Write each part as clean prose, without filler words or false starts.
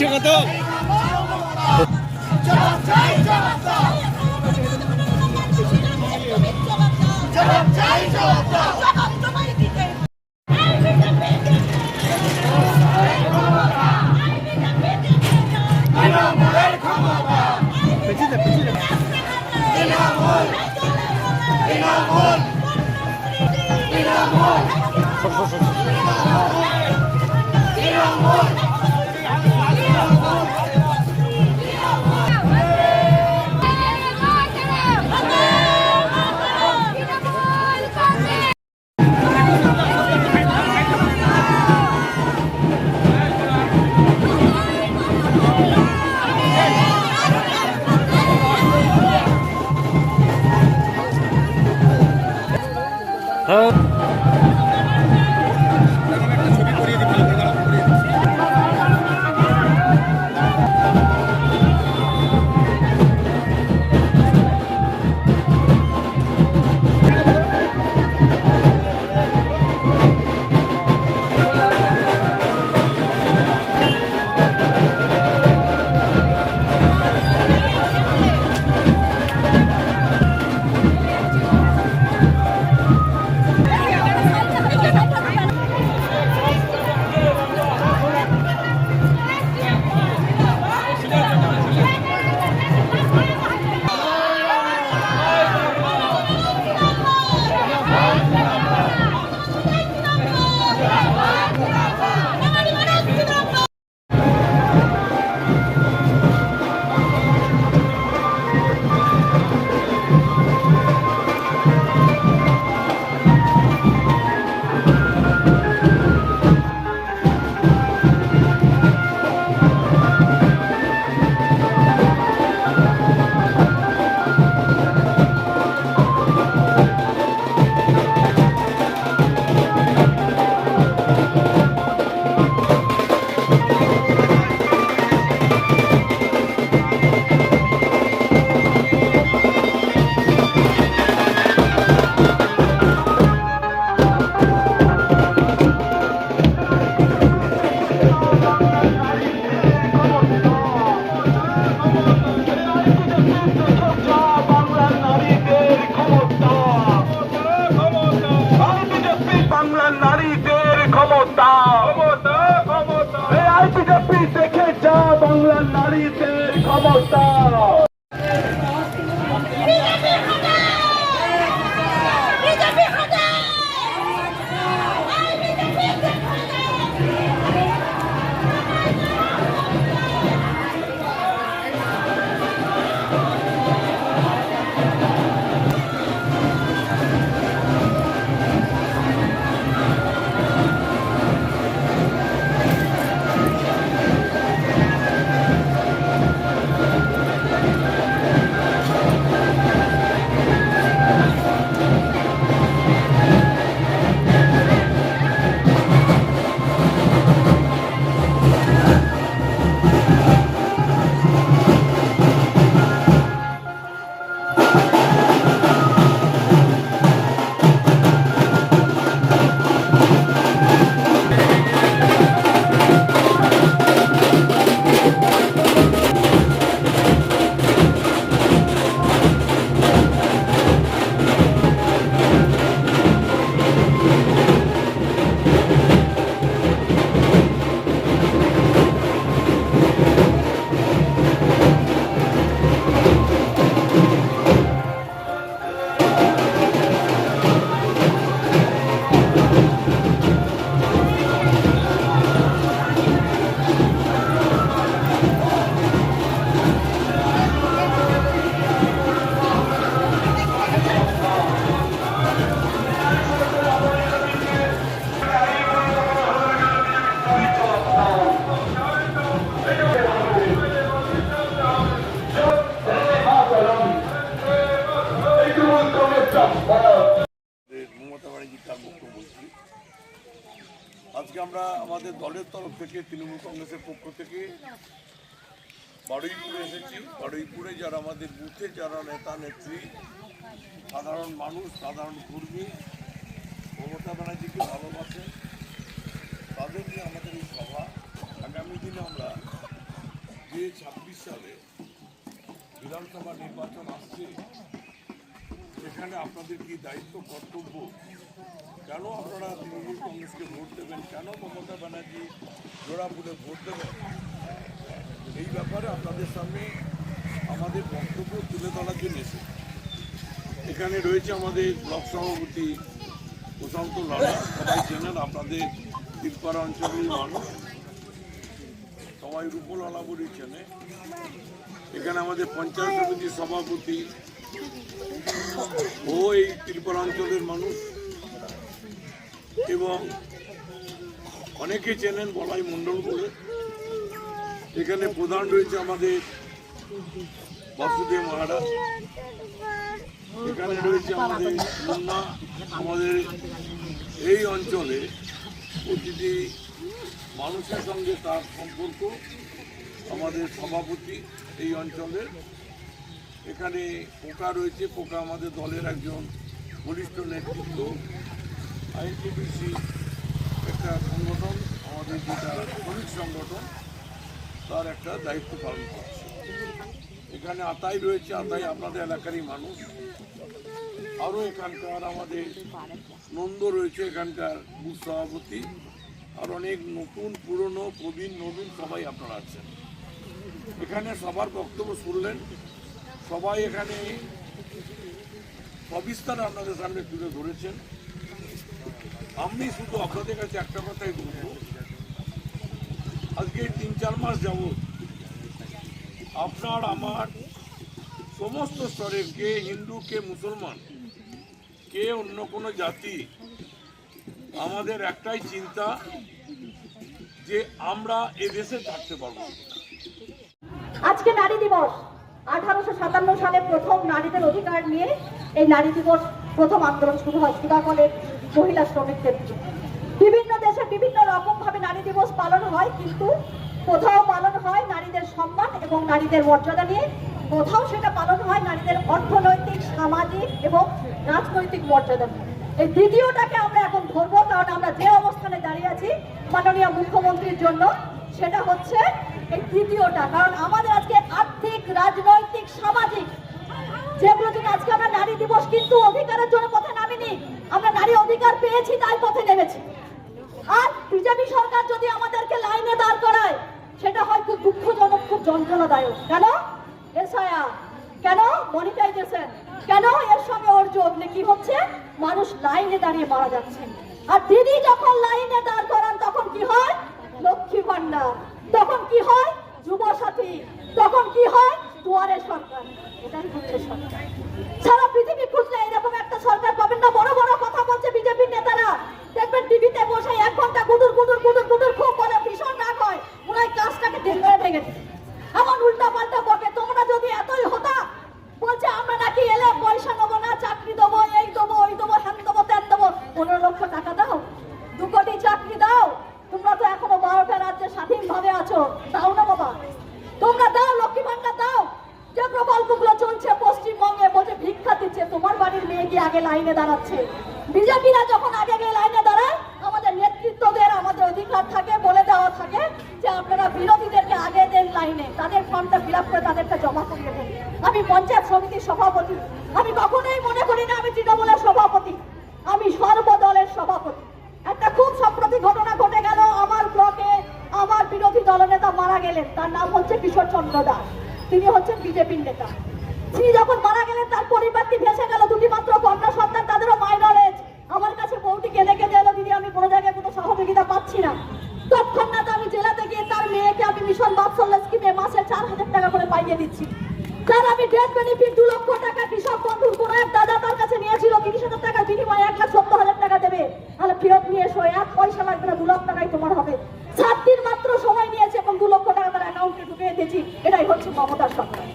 দিচ্ছে কত? বাংলার নারীদের ক্ষমতা। আজকে আমরা আমাদের দলের তরফ থেকে তৃণমূল কংগ্রেসের পক্ষ থেকে বারুইপুরে এসেছি। বারুইপুরে যারা আমাদের বুথে যারা নেতা নেত্রী, সাধারণ মানুষ, সাধারণ কর্মী মমতা ব্যানার্জিকে ভালোবাসে, তাদের নিয়ে আমাদের এই সভা। আগামী দিনে আমরা যে 26 সালে বিধানসভা নির্বাচন আসছে, সেখানে আপনাদের কি দায়িত্ব কর্তব্য, কেন আপনারা তৃণমূল কংগ্রেসকে ভোট দেবেন, কেন মমতা ব্যানার্জি জোড়াফুলে ভোট দেবেন, এই ব্যাপারে আপনাদের সামনে আমাদের বক্তব্য তুলে ধরার জন্য এসে এখানে রয়েছে আমাদের ব্লক সভাপতি প্রশান্ত লালা। সবাই চেনেন, আপনাদের তিলপাড়া অঞ্চলের মানুষ, সবাই রূপলালা বলে চেনে। এখানে আমাদের পঞ্চায়েত সমিতির সভাপতি, ও এই তিলপাড়া অঞ্চলের মানুষ, এবং অনেকে চেনেন বলাই মণ্ডল বলে। এখানে প্রধান রয়েছে আমাদের বাসুদেব মহারাজ, এখানে রয়েছে আমাদের মুন্না। আমাদের এই অঞ্চলে প্রতিটি মানুষের সঙ্গে তার সম্পর্ক, আমাদের সভাপতি এই অঞ্চলের। এখানে পোকা রয়েছে, পোকা আমাদের দলের একজন বরিষ্ঠ নেতৃত্ব, আইএনটিপিসি একটা সংগঠন, আমাদের যেটা শ্রমিক সংগঠন, তার একটা দায়িত্ব পালন করছে। এখানে আতাই রয়েছে, আতাই আপনাদের এলাকারই মানুষ। আরও এখানকার আমাদের নন্দ রয়েছে, এখানকার বুথ সভাপতি, আর অনেক নতুন পুরনো প্রবীণ নবীন সবাই আপনারা আছেন। এখানে সবার বক্তব্য শুনলেন, সবাই এখানে সবিস্তারে আপনাদের সামনে তুলে ধরেছেন। আমি শুধু আপনাদের কাছে একটা কথাই বলবো, আজকে 3-4 মাস যাবৎ আপনার আমার সমস্ত স্তরের, কে হিন্দু, কে মুসলমান, কে অন্য কোনো জাতি, আমাদের একটাই চিন্তা যে আমরা এ দেশে থাকতে পারবো। আজকে নারী দিবস, 1857 সালে প্রথম নারীদের অধিকার নিয়ে এই নারী দিবস প্রথম আন্দোলন শুরু হয় সুধাকলের মহিলা শ্রমিকদের। বিভিন্ন দেশে বিভিন্ন রকম ভাবে নারী দিবস পালন হয়, কিন্তু কোথাও পালন হয় নারীদের সম্মান এবং নারীদের মর্যাদা নিয়ে, কোথাও সেটা পালন হয় নারীদের অর্থনৈতিক, সামাজিক এবং রাজনৈতিক মর্যাদা নিয়ে। এই দ্বিতীয়টাকে আমরা এখন ধরবো, কারণ আমরা যে অবস্থানে দাঁড়িয়ে আছি মাননীয় মুখ্যমন্ত্রীর জন্য, সেটা হচ্ছে এই তৃতীয়টা। কারণ আমাদের আজকে আর্থিক, রাজনৈতিক, সামাজিক যেগুলো জন্য আজকে আমরা নারী দিবস কিন্তু অধিকারের জন্য পথে নামিনি, আমরা নারী অধিকার পেয়েছি তাই পথে নেমেছি। আর বিজেপি সরকার যদি আমাদেরকে লাইনে দাঁড় করায়, সেটা হয় খুব দুঃখজনক, খুব যন্ত্রণাদায়ক। কেন এসআইআর, কেন মনিটাইজেশন, কেন এর সঙ্গে ওর যোগ কি হচ্ছে, মানুষ লাইনে দাঁড়িয়ে মারা যাচ্ছে। আর দিদি যখন লাইনে দাঁড় করান তখন কি হয়, লক্ষ্মী ভান্ডার, তখন কি হয় যুব সাথী, তখন কি হয় দুয়ারে সরকার। এটাই হচ্ছে সরকার। সারা পৃথিবী খুঁজলে এরকম একটা সরকার পাবেন না। বড় বড় কথা বলছে বিজেপি নেতারা, দেখবেন টিভিতে বসে 1 ঘন্টা গুদুর গুদুর গুদুর গুদুর খুব বলে, ভীষণ রাগ হয়, ওনার কাজটাকে ভেঙে এমন উল্টা পাল্টা বকে। তোমরা যদি এতই হতা, বলছে আমরা নাকি এলে পয়সা নেবো না, চাকরি দেবো, এই দেবো, ওই দেবো, হ্যান দেবো, ত্যান দেবো। 15 লক্ষ টাকা দাও, 2 কোটি চাকরি দাও। তোমরা তো এখনো 12টা রাজ্যে স্বাধীনভাবে আছো, দাও না বাবা, তোমরা দাও, লক্ষ্মী ভান্ডার দাও। যে প্রকল্পগুলো চলছে পশ্চিমবঙ্গে, বলছে ভিক্ষা দিচ্ছে, তোমার বাড়ির মেয়ে গিয়ে আগে লাইনে দাঁড়াচ্ছে। বিজেপিরা যখন আগে গিয়ে লাইনে দাঁড়ায়, আমাদের নেতৃত্বদের, আমাদের অধিকার থাকে, বলে দেওয়া থাকে যে আপনারা বিরোধীদেরকে আগে দেন লাইনে, তাদের ফর্মটা ফিল আপ করে তাদেরটা জমা করিয়ে দেন। আমি পঞ্চায়েত সমিতির সভাপতি, আমি কখনোই মনে করি না আমি তৃণমূলের সভাপতি, আমি সর্বদলের সভাপতি। একটা খুব সম্প্রতি ঘটনা ঘটে গেল আমার ব্লকে, আমার বিরোধী দলনেতা মারা গেলেন, তার নাম হচ্ছে কিশোর চন্দ্র দাস, তিনি হচ্ছেন বিজেপির নেতা। তিনি যখন মারা গেলেন তার পরিবারটি ভেসে গেল, 2টি মাত্র কন্যা সন্তান, তাদেরও মাইনর এজ। আমার কাছে বউটি কেঁদে এলো, দিদি আমি কোনো জায়গায় কোনো সহযোগিতা পাচ্ছি না। তৎক্ষণাৎ আমি জেলাতে গিয়ে তার মেয়েকে আমি মিশন বাৎসল্য স্কিমে মাসে 4000 টাকা করে পাইয়ে দিচ্ছি। তার আমি ডেথ বেনিফিট 2 লক্ষ টাকা কৃষক বন্ধুর কোনো এক দাদা তার কাছে নিয়েছিল, 30,000 টাকার বিনিময়ে 1,70,000 টাকা দেবে, তাহলে ফেরত নিয়ে এসো, 1 পয়সা লাগবে না, 2 লাখ টাকাই তোমার হবে। 7 দিন মাত্র সময় নিয়েছে এবং 2 লক্ষ টাকা তার অ্যাকাউন্টে ঢুকিয়ে দিয়েছি। এটাই হচ্ছে মমতার সরকার।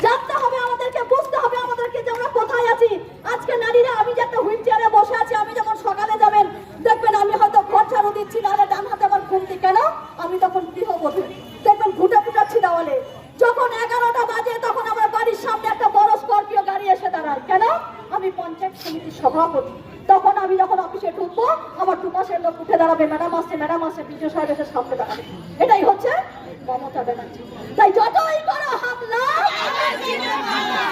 জানতে হবে আমাদেরকে, বুঝতে হবে আমাদেরকে যে আমরা কোথায় আছি। আজকে নারীরা, আমি যে একটা হুইল চেয়ারে বসে আছি, আমি যখন সকালে যাবেন দেখবেন আমি হয়তো ঘর ঝাড়ু দিচ্ছি, নাহলে ডান হাতে আমার ঘুমতি, কেন আমি তখন গৃহবধূ, দেখবেন ঘুটে ফুটাচ্ছি দেওয়ালে। যখন 11টা বাজে তখন আমার বাড়ির সামনে একটা বড় স্করপিও গাড়ি এসে দাঁড়ায়, কেন আমি পঞ্চায়েত সমিতির সভাপতি। তখন আমি যখন অফিসে ঢুকবো, আমার দুপাশের লোক উঠে দাঁড়াবে, ম্যাডাম আসছে, বিজয় সাহেব এসে সামনে দাঁড়াবে। এটাই হচ্ছে মমতা ব্যানার্জি। তাই যতই করো হামলা,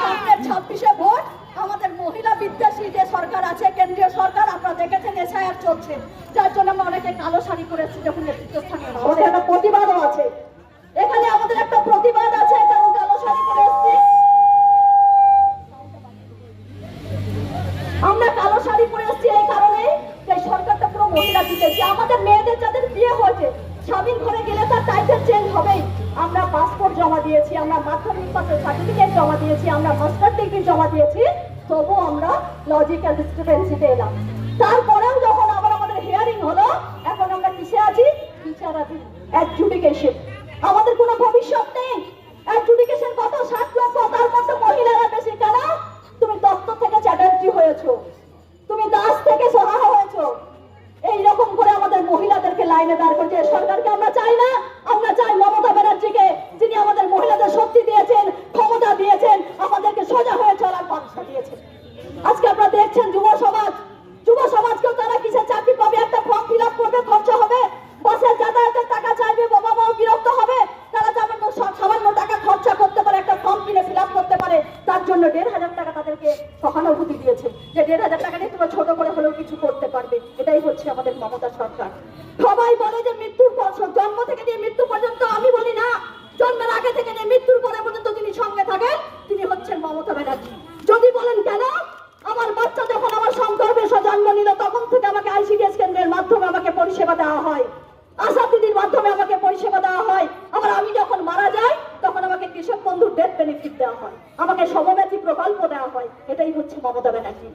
সামনের 26শে ভোট, আমাদের মহিলা বিদ্বেষী যে সরকার আছে, কেন্দ্রীয় সরকার, আপনারা দেখেছেন এসআইআর চলছে, যার জন্য আমরা অনেকে কালো শাড়ি পরে এসেছি যখন নেতৃত্বস্থানীয়। আমাদের একটা প্রতিবাদও আছে, এখানে আমাদের একটা প্রতিবাদ আছে, কারণ কালো শাড়ি পরে এসেছি। আমরা কালো শাড়ি পরে এসেছি এই কারণে যে সরকারটা পুরো মহিলা বিদ্বেষী। আমাদের মেয়েদের যাদের বিয়ে হয়েছে, স্বামীর ঘরে গেলে তার টাইটেল চেঞ্জ হবেই। আমরা পাসপোর্ট জমা দিয়েছি, আমরা মাধ্যমিক পাসের সার্টিফিকেট জমা দিয়েছি, আমরা মাস্টার ডিগ্রি জমা দিয়েছি, তবু আমরা লজিক্যাল ডিসক্রিপেন্সিতে এলাম। তারপরেও যখন আবার আমাদের হিয়ারিং হলো, এখন আমরা কিসে আছি? বিচারাধীন, অ্যাডজুডিকেশন। আমাদের কোনো ভবিষ্যৎ নেই। অ্যাডজুডিকেশন কত? 7 লক্ষ, তার মধ্যে মহিলারা বেশি। কেন? তুমি দত্ত থেকে চ্যাটার্জি হয়েছো, তুমি দাস থেকে সোহা হয়েছো। এইরকম করে আমাদের মহিলাদেরকে লাইনে দাঁড় করছে। সরকারকে আমরা চাই না, আমরা চাই মমতা ব্যানার্জিকে, যিনি আমাদের মহিলাদের শক্তি দিয়েছেন, ক্ষমতা দিয়েছেন, আমাদেরকে সোজা হয়ে চলার পথ দিয়েছেন। আজকে আপনারা দেখছেন যুব সমাজকেও তারা কিসে চাকরি পাবে? একটা ফর্ম ফিল আপ করবে, খরচা হবে, বাসের যাতায়াতের টাকা চাইবে, বাবা মাও বিরক্ত হবে। তারা যেমন সামান্য টাকা খরচা করতে পারে, একটা ফর্ম কিনে ফিল আপ করতে পারে, তার জন্য 1,500 টাকা তাদেরকে সহানুভূতি দিয়েছে, যে 1,500 টাকা দিয়ে তোমরা ছোট করে হলেও কিছু করতে পারবে। এটাই হচ্ছে আমাদের মমতা সরকার। সবাই বলে যে মৃত্যুর পর, জন্ম থেকে নিয়ে মৃত্যু পর্যন্ত, আমি বলি না, জন্মের আগে থেকে নিয়ে মৃত্যুর পরে পর্যন্ত তিনি সঙ্গে থাকেন, তিনি হচ্ছেন মমতা ব্যানার্জি। যদি বলেন কেন? আমার বাচ্চা যখন আমার সংকল্পে জন্ম নিল, তখন থেকে আমাকে আইসিডিএস কেন্দ্রের মাধ্যমে আমাকে পরিষেবা দেওয়া হয়, আশা দিদির মাধ্যমে আমাকে পরিষেবা দেওয়া হয়। আবার আমি যখন মারা যাই, তখন আমাকে কৃষক বন্ধুর ডেথ বেনিফিট দেওয়া হয়, আমাকে সমব্যথী প্রকল্প দেওয়া হয়। এটাই হচ্ছে মমতা ব্যানার্জি।